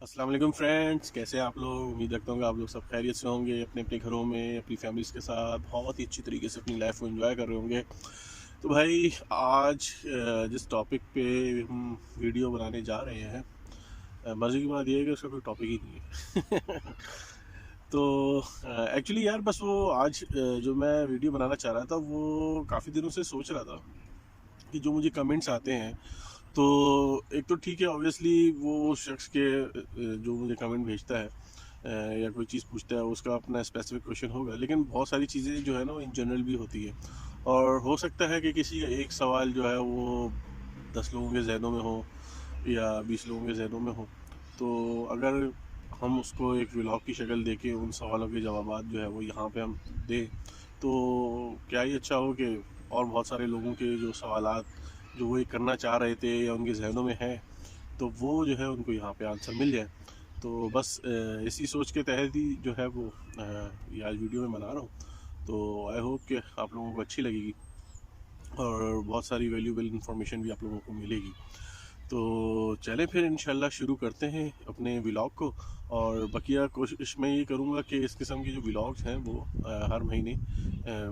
अस्सलाम वालेकुम फ्रेंड्स, कैसे हैं आप लोग। उम्मीद रखता हूँ कि आप लोग सब खैरियत से होंगे, अपने अपने घरों में अपनी फैमिलीज़ के साथ बहुत ही अच्छी तरीके से अपनी लाइफ को एंजॉय कर रहे होंगे। तो भाई आज जिस टॉपिक पे हम वीडियो बनाने जा रहे हैं, मज़े की बात यह है कि उसका कोई टॉपिक ही नहीं है। तो एक्चुअली यार बस वो आज जो मैं वीडियो बनाना चाह रहा था वो काफ़ी दिनों से सोच रहा था कि जो मुझे कमेंट्स आते हैं, तो एक तो ठीक है ऑब्वियसली वो उस शख्स के जो मुझे कमेंट भेजता है या कोई चीज़ पूछता है उसका अपना स्पेसिफिक क्वेश्चन होगा, लेकिन बहुत सारी चीज़ें जो है ना वो इन जनरल भी होती है। और हो सकता है कि किसी का एक सवाल जो है वो 10 लोगों के जहनों में हो या 20 लोगों के जहनों में हो। तो अगर हम उसको एक व्लॉग की शक्ल दे के उन सवालों के जवाब जो है वो यहाँ पे हम दें, तो क्या ही अच्छा हो कि और बहुत सारे लोगों के जो सवालात जो वो ये करना चाह रहे थे या उनके जहनों में है, तो वो जो है उनको यहाँ पे आंसर मिल जाए। तो बस इसी सोच के तहत ही जो है वो ये आज वीडियो में बना रहा हूँ। तो आई होप कि आप लोगों को अच्छी लगेगी और बहुत सारी वैल्यूबल इंफॉर्मेशन भी आप लोगों को मिलेगी। तो चलें फिर इंशाल्लाह शुरू करते हैं अपने व्लॉग को। और बकिया कोशिश मैं ये करूँगा कि इस किस्म के जो व्लॉग्स हैं वो हर महीने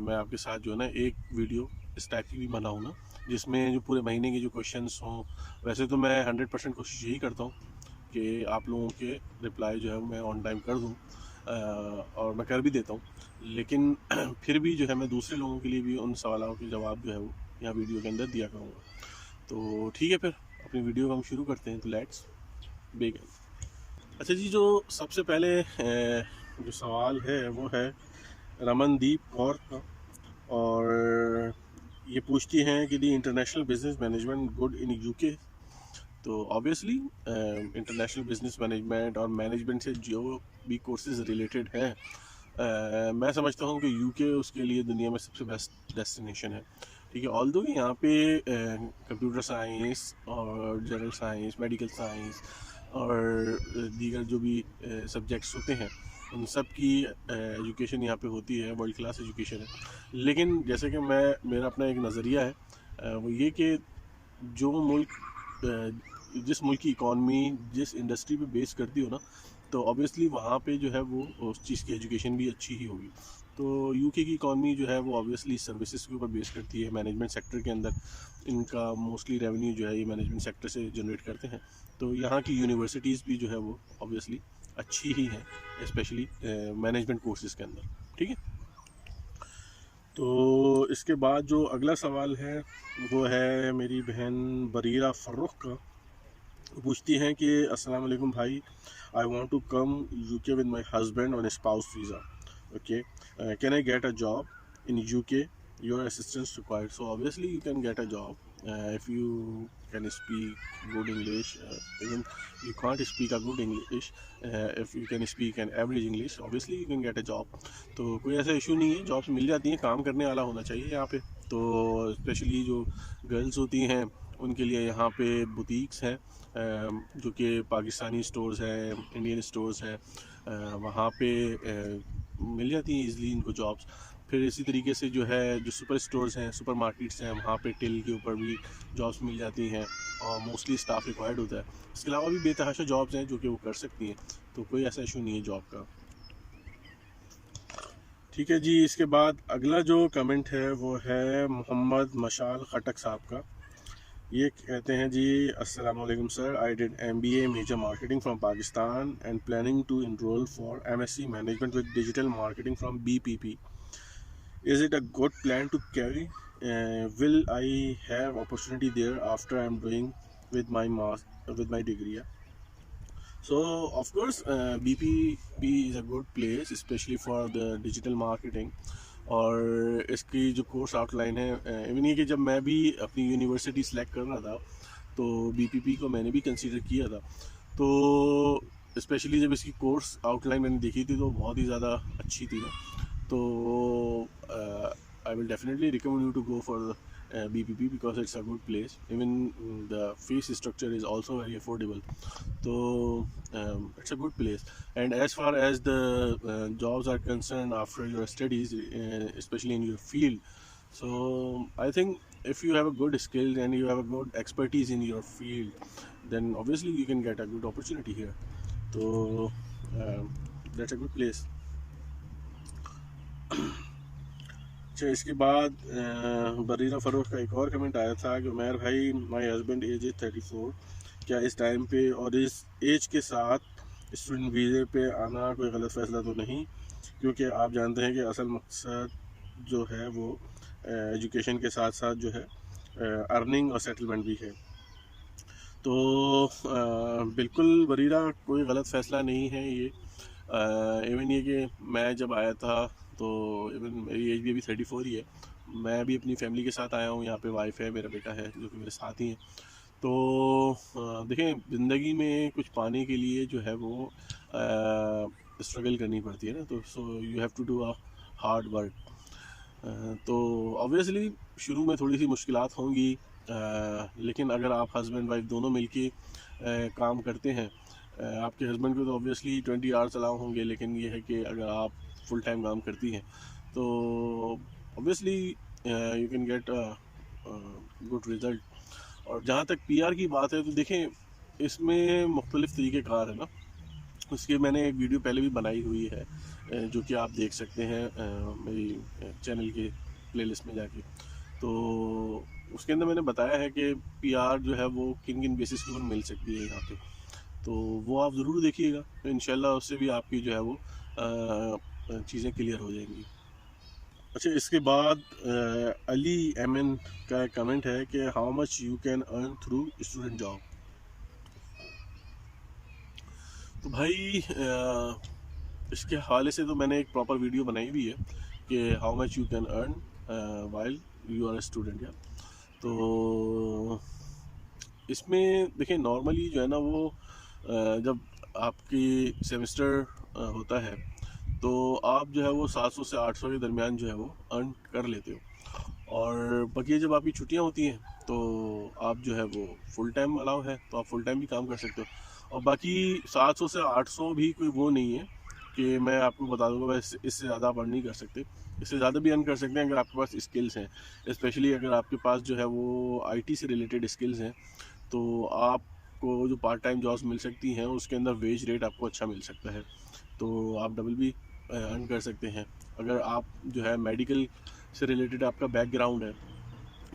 मैं आपके साथ जो है ना एक वीडियो इस टाइप की भी बनाऊँ ना, जिसमें जो पूरे महीने के जो क्वेश्चंस हों। वैसे तो मैं 100% कोशिश यही करता हूँ कि आप लोगों के रिप्लाई जो है वो मैं ऑन टाइम कर दूँ, और मैं कर भी देता हूँ। लेकिन फिर भी जो है मैं दूसरे लोगों के लिए भी उन सवालों के जवाब जो है वो यहाँ वीडियो के अंदर दिया करूँगा। तो ठीक है, फिर अपनी वीडियो को हम शुरू करते हैं। तो लेट्स बिगिन। अच्छा जी, जो सबसे पहले जो सवाल है वो है रमनदीप कौर का। और ये पूछती हैं कि the international business management good in UK. तो ऑब्वियसली इंटरनेशनल बिजनेस मैनेजमेंट और मैनेजमेंट से जो भी कोर्सेज रिलेटेड हैं, मैं समझता हूँ कि यूके उसके लिए दुनिया में सबसे बेस्ट डेस्टिनेशन है। ठीक है, ऑल्दो यहाँ पे कंप्यूटर साइंस और जनरल साइंस, मेडिकल साइंस और दीगर जो भी सब्जेक्ट्स होते हैं उन सब की एजुकेशन यहाँ पे होती है, वर्ल्ड क्लास एजुकेशन है। लेकिन जैसे कि मैं मेरा अपना एक नज़रिया है, वो ये कि जो मुल्क जिस मुल्क की इकॉनमी जिस इंडस्ट्री पे बेस करती हो ना, तो ऑब्वियसली वहाँ पे जो है वो उस चीज़ की एजुकेशन भी अच्छी ही होगी। तो यूके की इकॉनमी जो है वो ऑब्वियसली सर्विसेज के ऊपर बेस करती है, मैनेजमेंट सेक्टर के अंदर इनका मोस्टली रेवेन्यू जो है ये मैनेजमेंट सेक्टर से जनरेट करते हैं। तो यहाँ की यूनिवर्सिटीज़ भी जो है वो ऑब्वियसली अच्छी ही हैं, स्पेशली मैनेजमेंट कोर्सेज़ के अंदर। ठीक है, तो इसके बाद जो अगला सवाल है वो है मेरी बहन बरीरा फ़र्रुख का। पूछती हैं कि अस्सलाम वालेकुम भाई, I want to come UK with my husband on spouse visa. Okay, can I get a job in UK, your assistance required. So obviously you can get a job if you can speak good English. Even you can't speak a good English, if you can speak an average English, obviously you can get a job. तो कोई ऐसा issue नहीं है, jobs मिल जाती हैं, काम करने वाला होना चाहिए यहाँ पे। तो स्पेशली जो गर्ल्स होती हैं उनके लिए यहाँ पे बुटीक्स हैं, जो कि पाकिस्तानी स्टोर्स हैं, इंडियन स्टोर्स हैं, वहाँ पे मिल जाती हैं ईज़िली इनको जॉब्स। फिर इसी तरीके से जो है जो सुपर स्टोर्स हैं, सुपर मार्केट्स हैं, वहाँ पे टिल के ऊपर भी जॉब्स मिल जाती हैं और मोस्टली स्टाफ रिक्वायर्ड होता है। इसके अलावा भी बेतहाशा जॉब्स हैं जो कि वो कर सकती हैं, तो कोई ऐसा इशू नहीं है जॉब का। ठीक है जी, इसके बाद अगला जो कमेंट है वो है मोहम्मद मशाल खटक साहब का। ये कहते हैं जी, अस्सलाम वालेकुम sir, I did MBA major marketing from Pakistan and planning to enroll for MSc management with digital marketing from BPP. Is it a good plan to carry? Will I have opportunity there after I'm doing with with my degree? Yeah? So of course, BPP is a good place, especially for the digital marketing. और इसकी जो course outline है, even ये कि जब मैं भी अपनी यूनिवर्सिटी सेलेक्ट कर रहा था तो BPP को मैंने भी कंसीडर किया था। तो स्पेशली जब इसकी कोर्स आउटलाइन मैंने देखी थी तो बहुत ही ज़्यादा अच्छी थी ना। तो I will definitely recommend you to go for the BPP because it's a good place. Even the fees structure is also very affordable. So it's a good place. And as far as the jobs are concerned after your studies, especially in your field, so I think if you have a good skill and you have a good expertise in your field, then obviously you can get a good opportunity here. तो that's a good place. अच्छा, इसके बाद बरीरा फरोख का एक और comment आया था कि उमैर भाई, माय हस्बैंड एज इज 34, क्या इस टाइम पे और इस एज के साथ स्टूडेंट वीज़े पे आना कोई गलत फ़ैसला तो नहीं, क्योंकि आप जानते हैं कि असल मकसद जो है वो एजुकेशन के साथ साथ जो है अर्निंग और सेटलमेंट भी है। तो बिल्कुल बरीरा, कोई गलत फ़ैसला नहीं है ये। इवन ये कि मैं जब आया था तो इवन मेरी एज भी अभी 34 ही है। मैं भी अपनी फैमिली के साथ आया हूँ, यहाँ पे वाइफ है, मेरा बेटा है जो कि मेरे साथ ही है। तो देखें, ज़िंदगी में कुछ पाने के लिए जो है वो स्ट्रगल करनी पड़ती है ना, तो so you have to do a hard work. तो ऑब्वियसली शुरू में थोड़ी सी मुश्किलात होंगी, लेकिन अगर आप हस्बैंड वाइफ दोनों मिलके काम करते हैं, आपके हस्बैंड को तो ऑब्वियसली 20 आवर्स अलाउ होंगे, लेकिन ये है कि अगर आप फुल टाइम काम करती हैं तो obviously you can get good result. और जहाँ तक पीआर की बात है तो देखें, इसमें मुख्तलिफ़ तरीक़ेकार है ना। उसकी मैंने एक वीडियो पहले भी बनाई हुई है, जो कि आप देख सकते हैं मेरी चैनल के प्लेलिस्ट में जाके। तो उसके अंदर मैंने बताया है कि पीआर जो है वो किन किन बेसिस के ऊपर मिल सकती है यहाँ पे, तो वो आप ज़रूर देखिएगा, तो इंशाल्लाह उससे भी आपकी जो है वो चीज़ें क्लियर हो जाएंगी। अच्छा, इसके बाद अली एम एन का एक कमेंट है कि how much you can earn through student job. तो भाई इसके हवाले से तो मैंने एक प्रॉपर वीडियो बनाई हुई है कि how much you can earn while you are a student. या तो इसमें देखिए, नॉर्मली जो है ना वो जब आपकी सेमेस्टर होता है तो आप जो है वो 700 से 800 के दरमियान जो है वो अर्न कर लेते हो। और बाकी जब आपकी छुट्टियां होती हैं तो आप जो है वो फुल टाइम अलाउ है, तो आप फुल टाइम भी काम कर सकते हो। और बाकी 700 से 800 भी कोई वो नहीं है कि मैं आपको बता दूंगा बस इससे ज़्यादा आप अर्न नहीं कर सकते। इससे ज़्यादा भी अर्न कर सकते हैं अगर आपके पास स्किल्स हैं, स्पेशली अगर आपके पास जो है वो आईटी से रिलेटेड स्किल्स हैं, तो आपको जो पार्ट टाइम जॉब्स मिल सकती हैं उसके अंदर वेज रेट आपको अच्छा मिल सकता है, तो आप डबल भी अर्न कर सकते हैं। अगर आप जो है मेडिकल से रिलेटेड आपका बैकग्राउंड है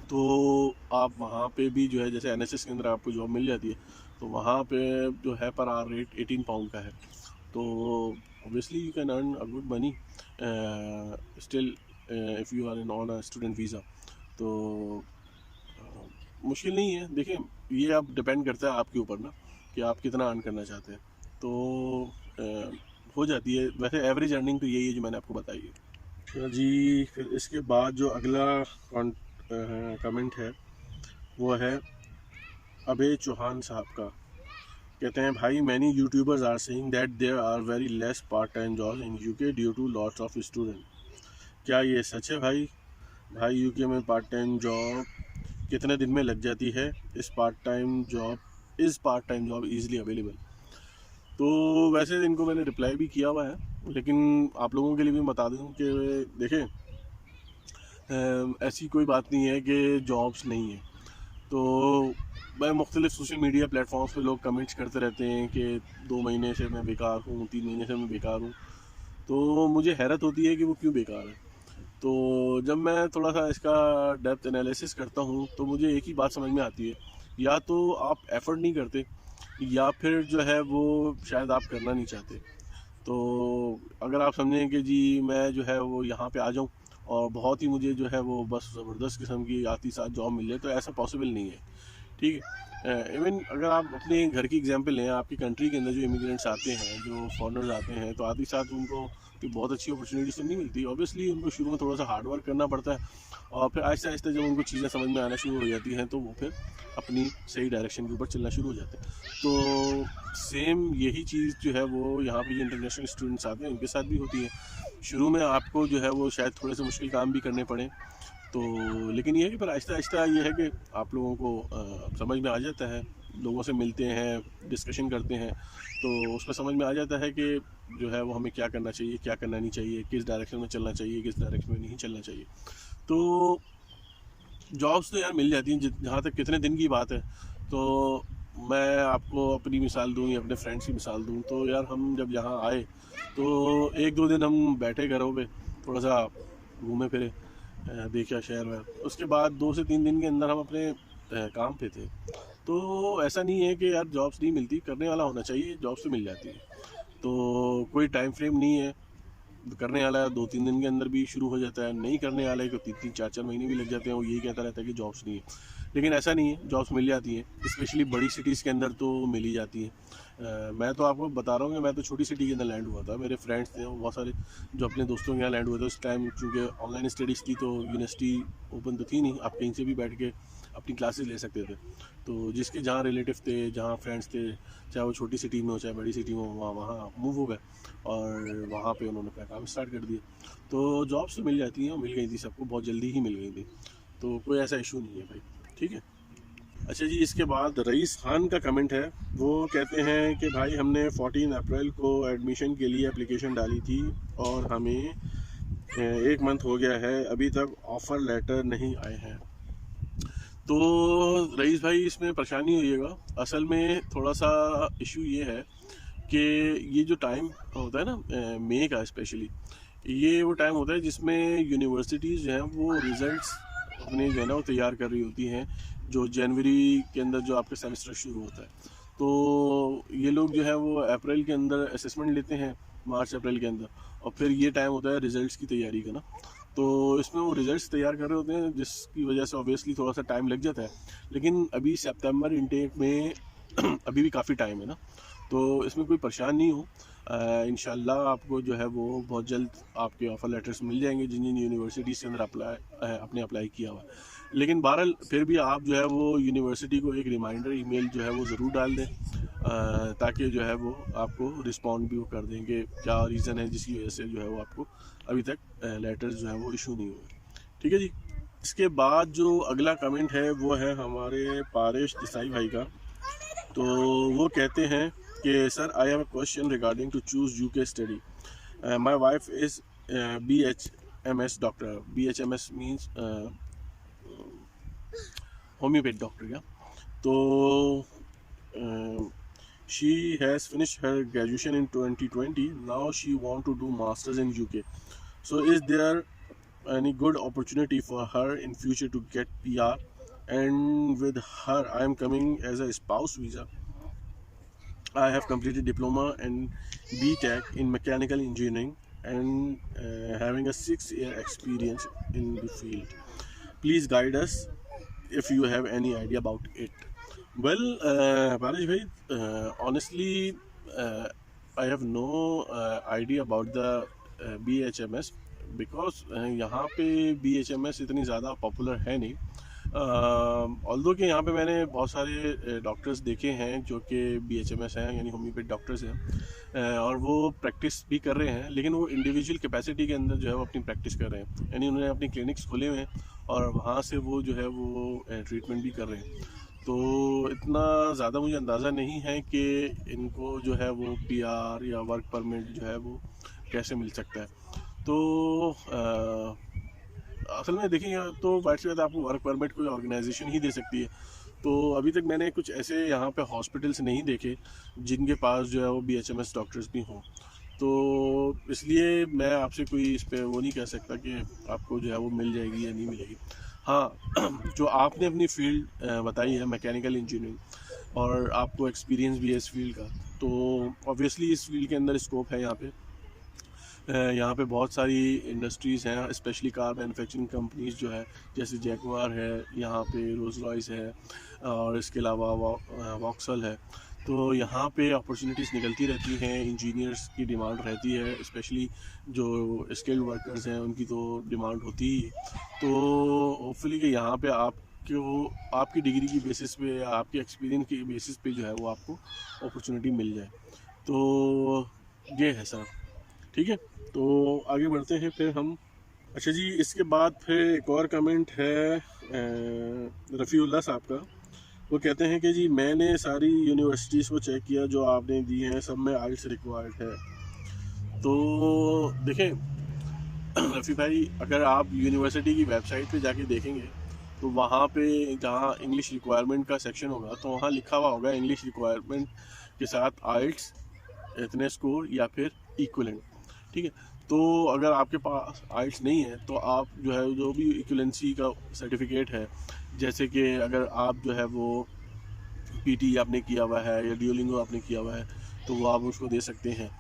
तो आप वहाँ पे भी जो है, जैसे एनएसएस के अंदर आपको जॉब मिल जाती है, तो वहाँ पे जो है पर आवर रेट 18 पाउंड का है। तो obviously you can earn a good money still if you are in on a student visa. तो मुश्किल नहीं है। देखें, ये आप डिपेंड करता है आपके ऊपर ना कि आप कितना अर्न करना चाहते हैं, तो हो जाती है। वैसे एवरेज अर्निंग तो यही है जो मैंने आपको बताई है। अच्छा जी, फिर इसके बाद जो अगला कमेंट है वो है अभय चौहान साहब का। कहते हैं, भाई many YouTubers are saying that there are very less part time job in UK due to lots of student. क्या ये सच है भाई? भाई यूके में पार्ट टाइम जॉब कितने दिन में लग जाती है? इस part time job easily available? तो वैसे इनको मैंने रिप्लाई भी किया हुआ है, लेकिन आप लोगों के लिए भी बता दूं कि देखें, ऐसी कोई बात नहीं है कि जॉब्स नहीं है। तो मैं मुख्तलिफ़ सोशल मीडिया प्लेटफॉर्म्स पे लोग कमेंट्स करते रहते हैं कि 2 महीने से मैं बेकार हूँ, 3 महीने से मैं बेकार हूँ। तो मुझे हैरत होती है कि वो क्यों बेकार है। तो जब मैं थोड़ा सा इसका डेप्थ एनालिसिस करता हूँ तो मुझे एक ही बात समझ में आती है, या तो आप एफ़र्ट नहीं करते, या फिर जो है वो शायद आप करना नहीं चाहते। तो अगर आप समझें कि जी मैं जो है वो यहाँ पे आ जाऊँ और बहुत ही मुझे जो है वो बस ज़बरदस्त किस्म की आती साथ जॉब मिल जाए, तो ऐसा पॉसिबल नहीं है। ठीक है, इवन अगर आप अपने घर की एग्जांपल लें, आपकी कंट्री के अंदर जो इमिग्रेंट्स आते हैं, जो फॉरेनर्स आते हैं, तो आते साथ उनको कोई बहुत अच्छी अपॉर्चुनिटीज तो नहीं मिलती। ऑब्वियसली उनको शुरू में थोड़ा सा हार्ड वर्क करना पड़ता है, और फिर आहिस्ता आहिस्ता जब उनको चीज़ें समझ में आना शुरू हो जाती हैं तो वो फिर अपनी सही डायरेक्शन के ऊपर चलना शुरू हो जाते हैं। तो सेम यही चीज़ जो है वो यहाँ पे जो इंटरनेशनल स्टूडेंट्स आते हैं उनके साथ भी होती है। शुरू में आपको जो है वो शायद थोड़े से मुश्किल काम भी करने पड़े, तो लेकिन ये है कि फिर आहिस्ता आहिस्ता ये है कि आप लोगों को समझ में आ जाता है, लोगों से मिलते हैं, डिस्कशन करते हैं, तो उसमें समझ में आ जाता है कि जो है वो हमें क्या करना चाहिए, क्या करना नहीं चाहिए, किस डायरेक्शन में चलना चाहिए, किस डायरेक्शन में नहीं चलना चाहिए। तो जॉब्स तो यार मिल जाती हैं, जहाँ तक कितने दिन की बात है। तो मैं आपको अपनी मिसाल दूँ या अपने फ्रेंड्स की मिसाल दूँ, तो यार हम जब यहाँ आए तो 1-2 दिन हम बैठे घरों पे, थोड़ा सा घूमे फिरे, देखा शहर वहर। उसके बाद 2 से 3 दिन के अंदर हम अपने काम पे थे। तो ऐसा नहीं है कि यार जॉब्स नहीं मिलती, करने वाला होना चाहिए, जॉब्स तो मिल जाती है। तो कोई टाइम फ्रेम नहीं है, करने वाला है 2-3 दिन के अंदर भी शुरू हो जाता है, नहीं करने वाला है तो 3-3 4-4 महीने भी लग जाते हैं। वो यही कहता रहता है कि जॉब्स नहीं है, लेकिन ऐसा नहीं है, जॉब्स मिल जाती हैं, स्पेशली बड़ी सिटीज़ के अंदर तो मिल ही जाती हैं। मैं तो आपको बता रहा हूँ कि मैं तो छोटी सिटी के अंदर लैंड हुआ था। मेरे फ्रेंड्स थे वो बहुत सारे जो अपने दोस्तों के यहाँ लैंड हुए थे उस टाइम, चूँकि ऑनलाइन स्टडीज़ थी तो यूनिवर्सिटी ओपन तो थी नहीं, आप कहीं से भी बैठ के अपनी क्लासेस ले सकते थे। तो जिसके जहाँ रिलेटिव थे, जहाँ फ्रेंड्स थे, चाहे वो छोटी सिटी में हो चाहे बड़ी सिटी में हो, वहाँ वहाँ मूव हो गए और वहाँ पे उन्होंने अपना काम स्टार्ट कर दिया। तो जॉब्स तो मिल जाती हैं, मिल गई थी सबको, बहुत जल्दी ही मिल गई थी, तो कोई ऐसा इशू नहीं है भाई, ठीक है। अच्छा जी, इसके बाद रईस खान का कमेंट है। वो कहते हैं कि भाई हमने 14 अप्रैल को एडमिशन के लिए एप्लीकेशन डाली थी और हमें 1 मंथ हो गया है, अभी तक ऑफ़र लेटर नहीं आए हैं। तो रईस भाई इसमें परेशानी होइएगा, असल में थोड़ा सा इशू ये है कि ये जो टाइम होता है ना मई का स्पेशली, ये वो टाइम होता है जिसमें यूनिवर्सिटीज़ जो हैं वो रिज़ल्ट्स अपने जो है ना वो तैयार कर रही होती हैं, जो जनवरी के अंदर जो आपका सेमेस्टर शुरू होता है। तो ये लोग जो है वो अप्रैल के अंदर असेसमेंट लेते हैं, मार्च अप्रैल के अंदर, और फिर ये टाइम होता है रिज़ल्ट्स की तैयारी का ना। तो इसमें वो रिज़ल्ट्स तैयार कर रहे होते हैं, जिसकी वजह से ऑब्वियसली थोड़ा सा टाइम लग जाता है, लेकिन अभी सितंबर इनटेक में अभी भी काफ़ी टाइम है ना, तो इसमें कोई परेशान नहीं हो। इंशाल्लाह आपको जो है वो बहुत जल्द आपके ऑफ़र लेटर्स मिल जाएंगे जिन जिन यूनिवर्सिटीज़ के अंदर आपने अप्लाई किया हुआ है। लेकिन बहरहाल फिर भी आप जो है वो यूनिवर्सिटी को एक रिमाइंडर ईमेल जो है वो ज़रूर डाल दें, ताकि जो है वो आपको रिस्पॉन्ड भी वो कर दें कि क्या रीज़न है जिसकी वजह से जो है वो आपको अभी तक लेटर्स जो है वो इशू नहीं हुए। ठीक है जी। इसके बाद जो अगला कमेंट है वो है हमारे पारेश देसाई भाई का। तो वो कहते हैं कि sir I have a question regarding to choose UK study. My wife is BHMS doctor. BHMS means homeopath doctor क्या। तो she has finished her graduation in 2020. Now she want to do masters in UK. So is there any good opportunity for her in future to get PR? And with her I am coming as a spouse visa. I have completed diploma and BTech in mechanical engineering and having a 6-year experience in the field. Please guide us if you have any idea about it. Well, Balaji bhai, honestly, I have no idea about the BHMS because यहाँ पे BHMS इतनी ज़्यादा popular है नहीं। Although कि यहाँ पे मैंने बहुत सारे डॉक्टर्स देखे हैं जो कि BHMS हैं, यानी होम्योपैथ डॉक्टर्स हैं, और वो प्रैक्टिस भी कर रहे हैं, लेकिन वो इंडिविजुअल कैपेसिटी के अंदर जो है वो अपनी प्रैक्टिस कर रहे हैं, यानी उन्होंने अपनी क्लिनिक्स खोले हुए हैं और वहाँ से वो जो है वो ट्रीटमेंट भी कर रहे हैं। तो इतना ज़्यादा मुझे अंदाज़ा नहीं है कि इनको जो है वो PR या वर्क परमिट जो है वो कैसे मिल सकता है। तो असल में देखेंगे तो वाइट से आपको वर्क परमिट कोई ऑर्गेनाइजेशन ही दे सकती है। तो अभी तक मैंने कुछ ऐसे यहाँ पे हॉस्पिटल्स नहीं देखे जिनके पास जो है वो BHMS डॉक्टर्स भी हों। तो इसलिए मैं आपसे कोई इस पर वो नहीं कह सकता कि आपको जो है वो मिल जाएगी या नहीं मिलेगी। हाँ, जो आपने अपनी फील्ड बताई है मैकेनिकल इंजीनियरिंग और आपको एक्सपीरियंस भी है इस फील्ड का, तो ऑब्वियसली इस फील्ड के अंदर स्कोप है यहाँ पे। यहाँ पे बहुत सारी इंडस्ट्रीज़ हैं, स्पेशली कार मैन्युफैक्चरिंग कंपनीज़ जो है, जैसे जैगुआर है, यहाँ पे रोल्स रॉयस है और इसके अलावा वॉक्सवैगन है। तो यहाँ पे अपॉर्चुनिटीज़ निकलती रहती हैं, इंजीनियर्स की डिमांड रहती है, स्पेशली जो स्किल्ड वर्कर्स हैं उनकी तो डिमांड होती ही। तो होपफुली कि यहाँ पे आपकी डिग्री की बेसिस पे या आपके एक्सपीरियंस की बेसिस पे जो है वो आपको अपॉर्चुनिटी मिल जाए। तो ये है सर, ठीक है। तो आगे बढ़ते हैं फिर हम। अच्छा जी, इसके बाद फिर एक और कमेंट है रफ़ीउल्लाह साहब का। वो कहते हैं कि जी मैंने सारी यूनिवर्सिटीज़ को चेक किया जो आपने दी हैं, सब में IELTS रिक्वायर्ड है। तो देखें रफ़ी भाई, अगर आप यूनिवर्सिटी की वेबसाइट पे जाके देखेंगे तो वहाँ पे जहाँ इंग्लिश रिक्वायरमेंट का सेक्शन होगा तो वहाँ लिखा हुआ होगा इंग्लिश रिक्वायरमेंट के साथ आइल्स इतने स्कोर या फिर इक्वलेंट। ठीक है, तो अगर आपके पास आइल्स नहीं है तो आप जो है जो भी इक्वलेंसी का सर्टिफिकेट है, जैसे कि अगर आप जो है वो पीटी आपने किया हुआ है या ड्यूलिंगो आपने किया हुआ है तो वो आप उसको दे सकते हैं।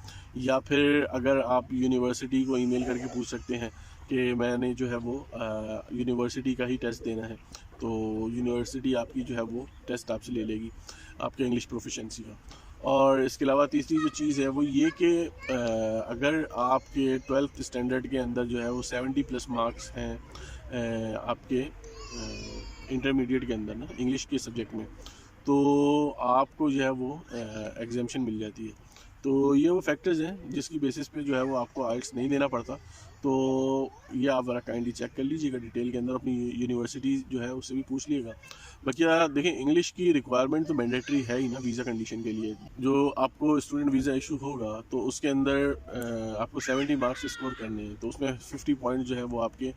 या फिर अगर आप यूनिवर्सिटी को ईमेल करके पूछ सकते हैं कि मैंने जो है वो यूनिवर्सिटी का ही टेस्ट देना है, तो यूनिवर्सिटी आपकी जो है वो टेस्ट आपसे ले लेगी आपके इंग्लिश प्रोफिशेंसी का। और इसके अलावा तीसरी जो चीज़ है वो ये कि अगर आपके 12th स्टैंडर्ड के अंदर जो है वो 70+ मार्क्स हैं आपके इंटरमीडिएट के अंदर ना इंग्लिश के सब्जेक्ट में, तो आपको जो है वो एग्जामेशन मिल जाती है। तो ये वो फैक्टर्स हैं जिसकी बेसिस पे जो है वो आपको आइल्स नहीं देना पड़ता। तो ये आप ज़रा काइंडली चेक कर लीजिएगा डिटेल के अंदर, अपनी यूनिवर्सिटी जो है उससे भी पूछ लीजिएगा। बाकी देखें, इंग्लिश की रिक्वायरमेंट तो मैंडेटरी है ही ना वीज़ा कंडीशन के लिए। जो आपको स्टूडेंट वीज़ा इशू होगा तो उसके अंदर आपको 70 मार्क्स स्कोर करने हैं, तो उसमें 50 पॉइंट जो है वो आपके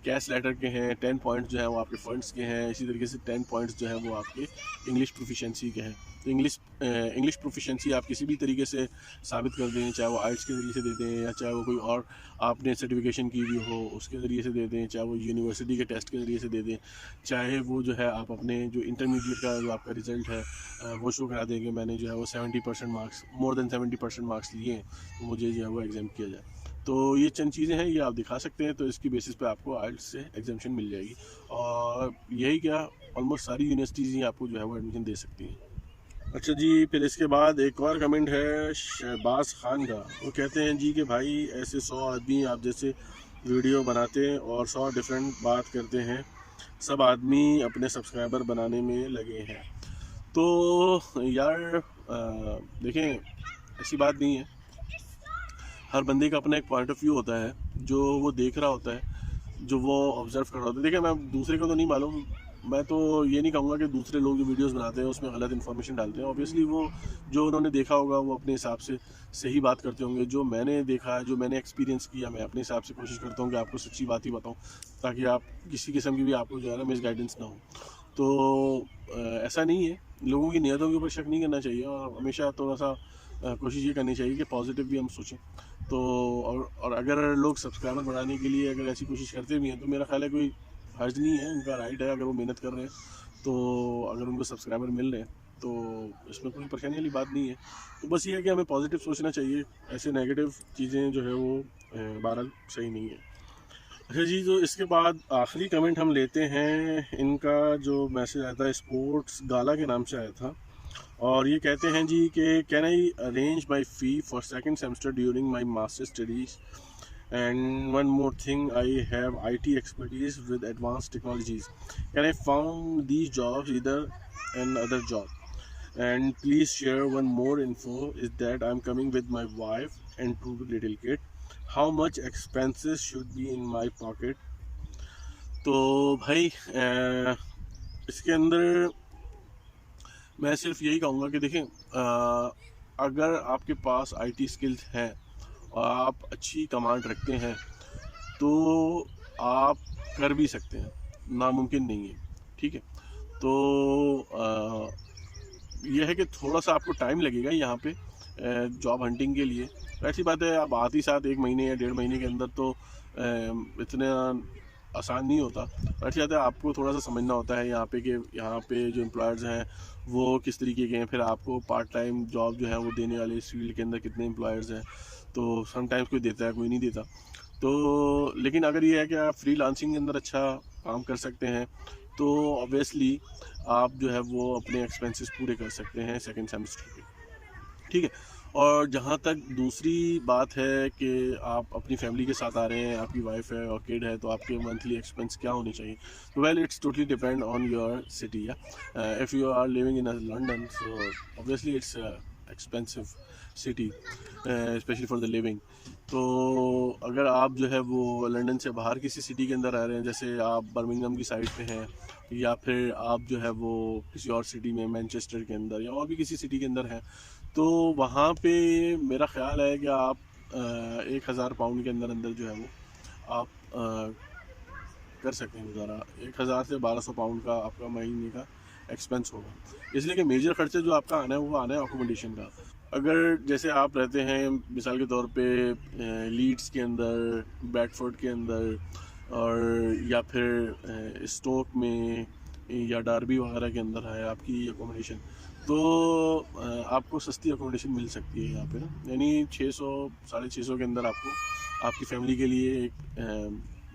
कैश लेटर के हैं, 10 पॉइंट जो है वो आपके फंड्स के हैं, इसी तरीके से 10 पॉइंट्स जो है वो आपके इंग्लिश प्रोफिशेंसी के हैं। तो इंग्लिश प्रोफिशेंसी आप किसी भी तरीके से साबित कर दें, चाहे वो आइल्स के ज़रिए से दे दें या चाहे वो कोई और आपने सर्टिफिकेशन की हुई हो उसके ज़रिए से दे दें, चाहे वो यूनिवर्सिटी के टेस्ट के ज़रिए से दे दें, चाहे वो जो है आप अपने जो इंटरमीडिएट का जो आपका रिज़ल्ट है वो शो करा दें कि मैंने जो है वो 70% मार्क्स, मोर देन 70% मार्क्स लिए हैं, तो मुझे जो है वो एग्ज़ाम किया जाए। तो ये चंद चीज़ें हैं, ये आप दिखा सकते हैं, तो इसकी बेसिस पे आपको आइल्स से एग्जामेशन मिल जाएगी। और यही क्या, ऑलमोस्ट सारी यूनिवर्सिटीज़ ही आपको जो है वो एडमिशन दे सकती हैं। अच्छा जी, फिर इसके बाद एक और कमेंट है शहबाज खान का। वो कहते हैं जी कि भाई ऐसे 100 आदमी आप जैसे वीडियो बनाते हैं और 100 डिफरेंट बात करते हैं, सब आदमी अपने सब्सक्राइबर बनाने में लगे हैं। तो यार देखें, ऐसी बात नहीं है, हर बंदे का अपना एक पॉइंट ऑफ व्यू होता है जो वो देख रहा होता है, जो वो ऑब्ज़र्व कर रहा होता है। देखिए, मैं दूसरे को तो नहीं मालूम, मैं तो ये नहीं कहूँगा कि दूसरे लोग जो वीडियोस बनाते हैं उसमें गलत इन्फॉर्मेशन डालते हैं। ऑब्वियसली वो जो उन्होंने देखा होगा वो अपने हिसाब से सही बात करते होंगे। जो मैंने देखा है, जो मैंने एक्सपीरियंस किया, मैं अपने हिसाब से कोशिश करता हूँ कि आपको सच्ची बात ही बताऊँ, ताकि आप किसी किस्म की भी आपको जो है ना मिस गाइडेंस ना हो। तो ऐसा नहीं है, लोगों की नीयतों के ऊपर शक नहीं करना चाहिए और हमेशा थोड़ा सा कोशिश ये करनी चाहिए कि पॉजिटिव भी हम सोचें। तो और अगर लोग सब्सक्राइबर बढ़ाने के लिए अगर ऐसी कोशिश करते भी हैं तो मेरा ख्याल है कोई हर्ज नहीं है, उनका राइट है। अगर वो मेहनत कर रहे हैं तो अगर उनको सब्सक्राइबर मिल रहे हैं तो इसमें कोई परेशानी वाली बात नहीं है। तो बस ये है कि हमें पॉजिटिव सोचना चाहिए, ऐसे नेगेटिव चीज़ें जो है वो बहरहाल सही नहीं है। अच्छा जी, तो इसके बाद आखिरी कमेंट हम लेते हैं। इनका जो मैसेज आया था स्पोर्ट्स गाला के नाम से आया था और ये कहते हैं जी कि can I arrange my fee for second semester during my master studies and one more thing, I have IT expertise with advanced technologies. Can I found these jobs either another job? And please share one more info is that I'm coming with my wife and 2 little kid. How much expenses should be in my pocket? तो भाई इसके अंदर मैं सिर्फ यही कहूँगा कि देखें, अगर आपके पास IT स्किल्स हैं और आप अच्छी कमांड रखते हैं तो आप कर भी सकते हैं, नामुमकिन नहीं है। ठीक है, तो यह है कि थोड़ा सा आपको टाइम लगेगा यहाँ पे जॉब हंटिंग के लिए। ऐसी बात है, आप आते ही साथ 1 महीने या 1.5 महीने के अंदर तो इतना आसान नहीं होता। ऐसी बात है, आपको थोड़ा सा समझना होता है यहाँ पे जो एम्प्लॉयर्स हैं वो किस तरीके के हैं, फिर आपको पार्ट टाइम जॉब जो है वो देने वाले इस फील्ड के अंदर कितने एम्प्लॉयर्स हैं। तो समटाइम्स कोई देता है, कोई नहीं देता। तो लेकिन अगर ये है कि आप फ्रीलांसिंग के अंदर अच्छा काम कर सकते हैं तो ऑब्वियसली आप जो है वो अपने एक्सपेंसेस पूरे कर सकते हैं सेकंड सेमेस्टर के। ठीक है, और जहाँ तक दूसरी बात है कि आप अपनी फैमिली के साथ आ रहे हैं, आपकी वाइफ है और किड है, तो आपके मंथली एक्सपेंस क्या होने चाहिए? तो well it's totally depend on your city. If you are living in London so obviously it's expensive city specially for the living. तो अगर आप जो है वो लंदन से बाहर किसी सिटी के अंदर रह रहे हैं, जैसे आप बर्मिंघम की साइड पे हैं या फिर आप जो है वो किसी और सिटी में मैनचेस्टर के अंदर या और भी किसी सिटी के अंदर हैं, तो वहाँ पे मेरा ख़्याल है कि आप 1000 पाउंड के अंदर अंदर जो है वो आप कर सकते हैं गुजारा। 1000 से 1200 पाउंड का आपका महीने का एक्सपेंस होगा, इसलिए कि मेजर खर्चे जो आपका आना है वो आना है अकोमोडेशन का। अगर जैसे आप रहते हैं मिसाल के तौर पे लीड्स के अंदर, बेडफोर्ड के अंदर, और या फिर स्टोक में या डार्बी वगैरह के अंदर है आपकी अकोमोडेशन, तो आपको सस्ती अकोमोडेशन मिल सकती है यहाँ पे ना, यानी 600 650 के अंदर आपको आपकी फैमिली के लिए एक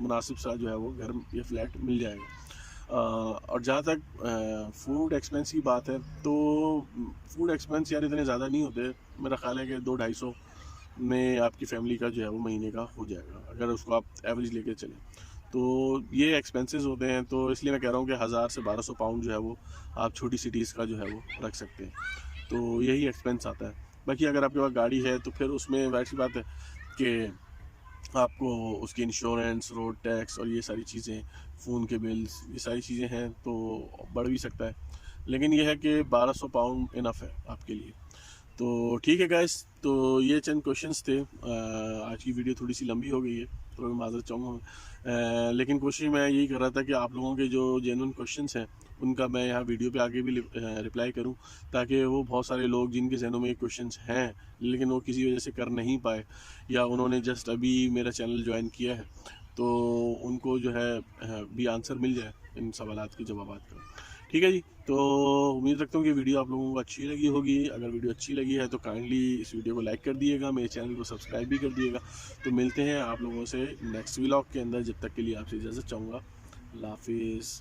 मुनासिब सा जो है वो घर या फ्लैट मिल जाएगा। और जहाँ तक फूड एक्सपेंस की बात है, तो फूड एक्सपेंस यार इतने ज़्यादा नहीं होते, मेरा ख्याल है कि 200-250 में आपकी फैमिली का जो है वो महीने का हो जाएगा, अगर उसको आप एवरेज लेके चलें। तो ये एक्सपेंसेस होते हैं, तो इसलिए मैं कह रहा हूँ कि 1000 से 1200 पाउंड जो है वो आप छोटी सिटीज़ का जो है वो रख सकते हैं, तो यही एक्सपेंस आता है। बाकी अगर आपके पास गाड़ी है तो फिर उसमें वैसी बात है कि आपको उसकी इंश्योरेंस, रोड टैक्स और ये सारी चीज़ें, फ़ोन के बिल्स, ये सारी चीज़ें हैं तो बढ़ भी सकता है, लेकिन ये है कि 1200 पाउंड इनफ है आपके लिए। तो ठीक है गाइस, तो ये चंद क्वेश्चंस थे। आज की वीडियो थोड़ी सी लंबी हो गई है, तो मैं माज़रत चाहूँगा, लेकिन कोशिश मैं यही कर रहा था कि आप लोगों के जो जेन्युइन क्वेश्चंस हैं उनका मैं यहाँ वीडियो पे आगे भी रिप्लाई करूँ, ताकि वो बहुत सारे लोग जिनके जहनों में ये क्वेश्चंस हैं लेकिन वो किसी वजह से कर नहीं पाए, या उन्होंने जस्ट अभी मेरा चैनल ज्वाइन किया है, तो उनको जो है भी आंसर मिल जाए इन सवालात के जवाबात का। ठीक है जी, तो उम्मीद रखता हूँ कि वीडियो आप लोगों को अच्छी लगी होगी। अगर वीडियो अच्छी लगी है तो काइंडली इस वीडियो को लाइक कर दिएगा, मेरे चैनल को सब्सक्राइब भी कर दिएगा। तो मिलते हैं आप लोगों से नेक्स्ट व्लॉग के अंदर, जब तक के लिए आपसे इजाज़त चाहूँगा। अल्लाह हाफिज़।